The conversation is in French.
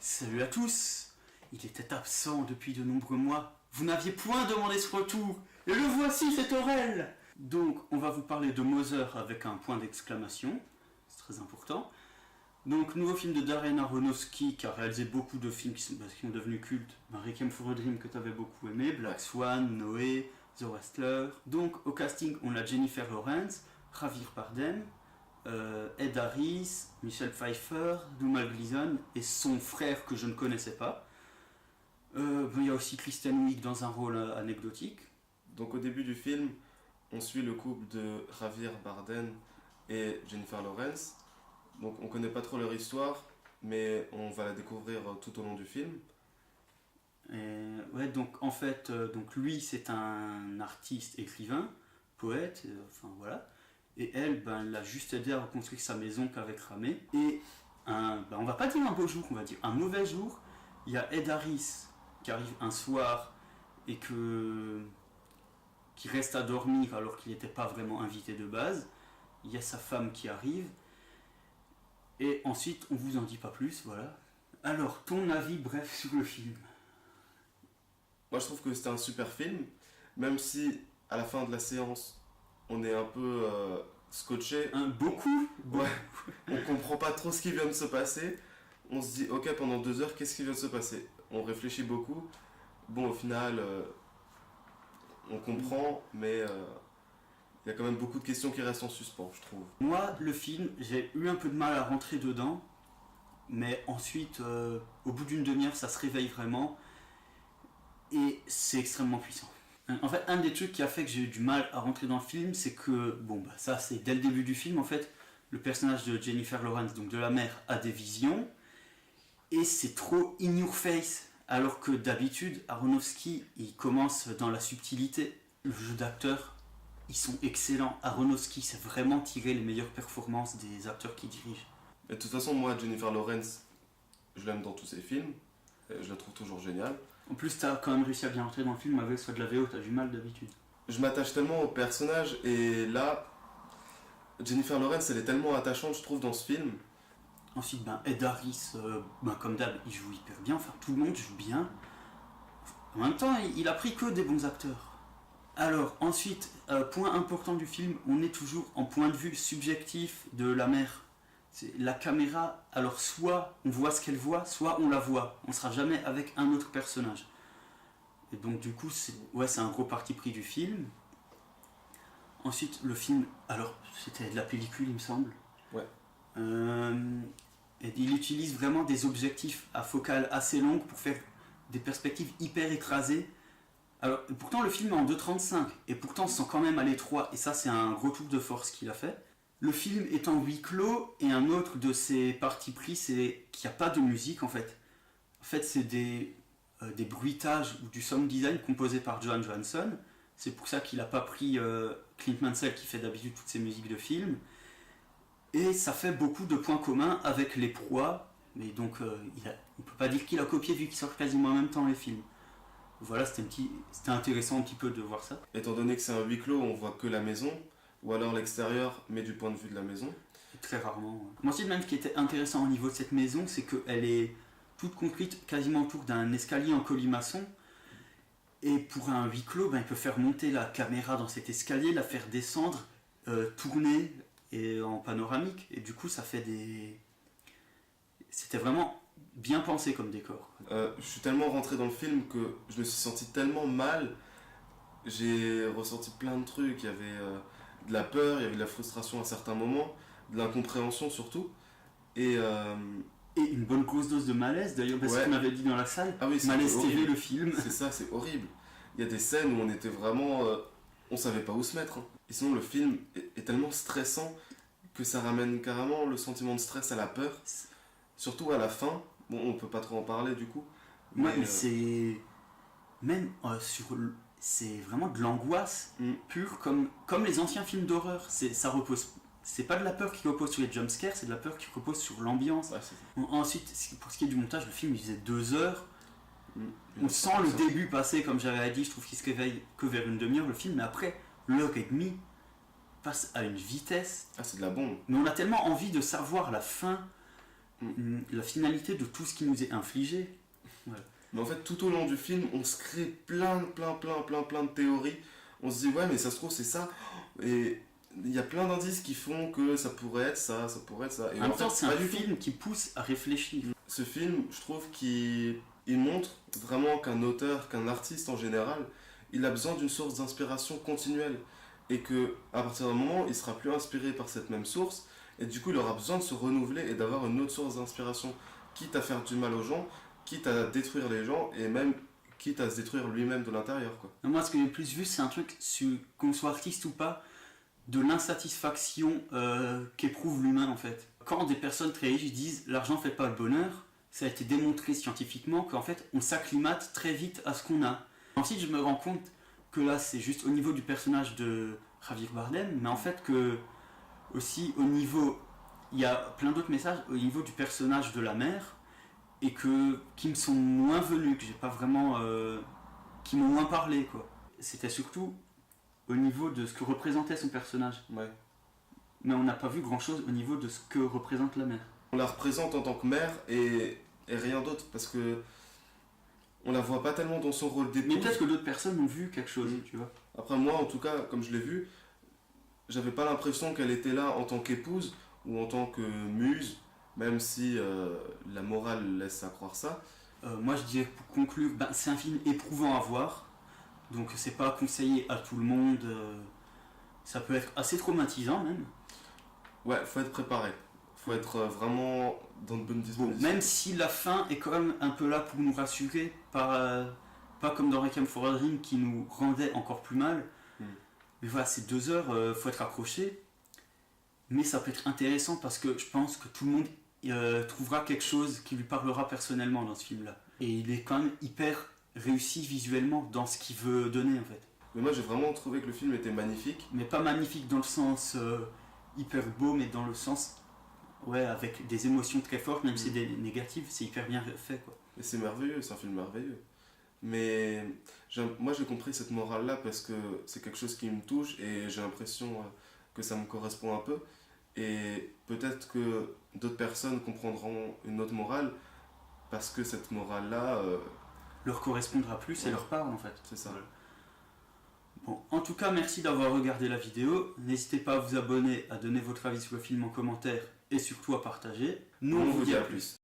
Salut à tous. Il était absent depuis de nombreux mois. Vous n'aviez point demandé ce retour. Et le voici, cet Aurel. Donc, on va vous parler de Mother avec un point d'exclamation. C'est très important. Donc, nouveau film de Darren Aronofsky qui a réalisé beaucoup de films qui sont devenus cultes. Requiem for a Dream que tu avais beaucoup aimé, Black Swan, Noé, The Wrestler. Donc, au casting, on a Jennifer Lawrence, Javier Bardem, Ed Harris, Michelle Pfeiffer, Domhnall Gleeson et son frère que je ne connaissais pas. Il y a aussi Kristen Wiig dans un rôle anecdotique. Donc au début du film, on suit le couple de Javier Bardem et Jennifer Lawrence. Donc on connaît pas trop leur histoire, mais on va la découvrir tout au long du film. Ouais, donc en fait, donc lui c'est un artiste, écrivain, poète, enfin voilà. Et elle, elle l'a juste aidé à reconstruire sa maison qu'avec ramé. Et on va pas dire un beau jour, on va dire un mauvais jour. Il y a Ed Harris qui arrive un soir et qui reste à dormir alors qu'il n'était pas vraiment invité de base. Il y a sa femme qui arrive. Et ensuite, on vous en dit pas plus, voilà. Alors, ton avis bref sur le film? Moi je trouve que c'était un super film, même si à la fin de la séance, on est un peu scotché. Beaucoup. Ouais, on comprend pas trop ce qui vient de se passer. On se dit, ok, pendant 2 heures, qu'est-ce qui vient de se passer? On réfléchit beaucoup. Bon, au final, on comprend, mais il y a quand même beaucoup de questions qui restent en suspens, je trouve. Moi, le film, j'ai eu un peu de mal à rentrer dedans, mais ensuite, au bout d'une demi-heure, ça se réveille vraiment, et c'est extrêmement puissant. En fait, un des trucs qui a fait que j'ai eu du mal à rentrer dans le film, c'est que, ça c'est dès le début du film, en fait, le personnage de Jennifer Lawrence, donc de la mère, a des visions, et c'est trop in your face, alors que d'habitude, Aronofsky, il commence dans la subtilité. Le jeu d'acteurs, ils sont excellents. Aronofsky, c'est vraiment tirer les meilleures performances des acteurs qu'il dirige. Et de toute façon, moi, Jennifer Lawrence, je l'aime dans tous ses films, je la trouve toujours géniale. En plus, t'as quand même réussi à bien rentrer dans le film, avec soit de la VO, t'as du mal d'habitude. Je m'attache tellement au personnage, et là, Jennifer Lawrence, elle est tellement attachante, je trouve, dans ce film. Ensuite, Ed Harris, comme d'hab, il joue hyper bien, enfin tout le monde joue bien. En même temps, il a pris que des bons acteurs. Alors, ensuite, point important du film, on est toujours en point de vue subjectif de la mère. C'est la caméra, alors soit on voit ce qu'elle voit, soit on la voit. On ne sera jamais avec un autre personnage. Et donc du coup, c'est un gros parti pris du film. Ensuite, le film, alors c'était de la pellicule, il me semble. Ouais. Et il utilise vraiment des objectifs à focale assez longue pour faire des perspectives hyper écrasées. Alors, pourtant le film est en 2,35 et pourtant on se sent quand même à l'étroit, et ça c'est un gros tour de force qu'il a fait. Le film est en huis clos, et un autre de ses partis pris, c'est qu'il n'y a pas de musique en fait. En fait, c'est des bruitages ou du sound design composé par Johan Johansson. C'est pour ça qu'il n'a pas pris Clint Mansell qui fait d'habitude toutes ses musiques de film. Et ça fait beaucoup de points communs avec Les Proies, mais donc on ne peut pas dire qu'il a copié vu qu'il sort quasiment en même temps les films. Voilà, c'était intéressant un petit peu de voir ça. Étant donné que c'est un huis clos, on voit que la maison, ou alors l'extérieur, mais du point de vue de la maison. Très rarement. Ouais. Moi aussi, même ce qui était intéressant au niveau de cette maison, c'est qu'elle est toute construite quasiment autour d'un escalier en colimaçon. Et pour un huis clos, il peut faire monter la caméra dans cet escalier, la faire descendre, tourner et en panoramique. Et du coup, ça fait des... C'était vraiment bien pensé comme décor. Je suis tellement rentré dans le film que je me suis senti tellement mal. J'ai ressenti plein de trucs. Il y avait de la peur, il y avait de la frustration à certains moments, de l'incompréhension surtout. Et une bonne grosse dose de malaise, d'ailleurs, parce qu'on avait dit dans la salle. Ah oui, Malaise horrible. TV, le film. C'est ça, c'est horrible. Il y a des scènes où on était vraiment... on savait pas où se mettre. Et sinon, le film est tellement stressant que ça ramène carrément le sentiment de stress à la peur. Surtout à la fin. Bon, on peut pas trop en parler du coup. Mais c'est... Même c'est vraiment de l'angoisse pure, comme les anciens films d'horreur. Ça repose... C'est pas de la peur qui repose sur les jumpscares, c'est de la peur qui repose sur l'ambiance. Ouais, ensuite, pour ce qui est du montage, le film il faisait 2 heures. On sent le début passer, comme j'avais dit, je trouve qu'il se réveille que vers une demi-heure le film, mais après, 1h30 passe à une vitesse. Ah, c'est de la bombe. Mais on a tellement envie de savoir la fin la finalité de tout ce qui nous est infligé. Mais en fait, tout au long du film, on se crée plein de théories. On se dit, ouais, mais ça se trouve, c'est ça. Et il y a plein d'indices qui font que ça pourrait être ça, ça pourrait être ça. Et En même temps, fait, c'est pas un du tout. film qui pousse à réfléchir. Ce film, je trouve qu'il montre vraiment qu'un auteur, qu'un artiste en général, il a besoin d'une source d'inspiration continuelle. Et que à partir d'un moment, il sera plus inspiré par cette même source. Et du coup, il aura besoin de se renouveler et d'avoir une autre source d'inspiration. Quitte à faire du mal aux gens, quitte à détruire les gens, et même quitte à se détruire lui-même de l'intérieur, quoi. Moi, ce que j'ai le plus vu, c'est un truc, qu'on soit artiste ou pas, de l'insatisfaction qu'éprouve l'humain en fait. Quand des personnes très riches disent l'argent fait pas le bonheur, ça a été démontré scientifiquement qu'en fait on s'acclimate très vite à ce qu'on a. Ensuite je me rends compte que là c'est juste au niveau du personnage de Javier Bardem, mais en fait que aussi au niveau, il y a plein d'autres messages au niveau du personnage de la mère et qui me sont moins venus, que j'ai pas vraiment, qui m'ont moins parlé quoi. C'était surtout au niveau de ce que représentait son personnage. Ouais. Mais on n'a pas vu grand chose au niveau de ce que représente la mère. On la représente en tant que mère et rien d'autre, parce que on la voit pas tellement dans son rôle d'épouse. Mais peut-être que d'autres personnes ont vu quelque chose, tu vois. Après moi, en tout cas, comme je l'ai vu, j'avais pas l'impression qu'elle était là en tant qu'épouse ou en tant que muse, même si la morale laisse à croire ça. Moi je dirais pour conclure, c'est un film éprouvant à voir. Donc c'est pas conseillé à tout le monde. Ça peut être assez traumatisant même. Ouais, faut être préparé. Faut être vraiment dans de bonnes Bon, dispositions. même si la fin est quand même un peu là pour nous rassurer, pas comme dans Requiem for a Dream qui nous rendait encore plus mal. Mais voilà, c'est 2 heures, faut être accroché. Mais ça peut être intéressant parce que je pense que tout le monde trouvera quelque chose qui lui parlera personnellement dans ce film-là. Et il est quand même hyper réussi visuellement dans ce qu'il veut donner en fait. Mais moi j'ai vraiment trouvé que le film était magnifique. Mais pas magnifique dans le sens hyper beau, mais dans le sens avec des émotions très fortes, même si c'est des négatives, c'est hyper bien fait quoi. Et c'est merveilleux, c'est un film merveilleux. Mais moi j'ai compris cette morale là parce que c'est quelque chose qui me touche et j'ai l'impression que ça me correspond un peu. Et peut-être que d'autres personnes comprendront une autre morale parce que cette morale là, Leur correspondra plus et leur parle en fait. c'est ça. Bon, en tout cas, merci d'avoir regardé la vidéo. N'hésitez pas à vous abonner, à donner votre avis sur le film en commentaire et surtout à partager. Nous, on vous dit à plus.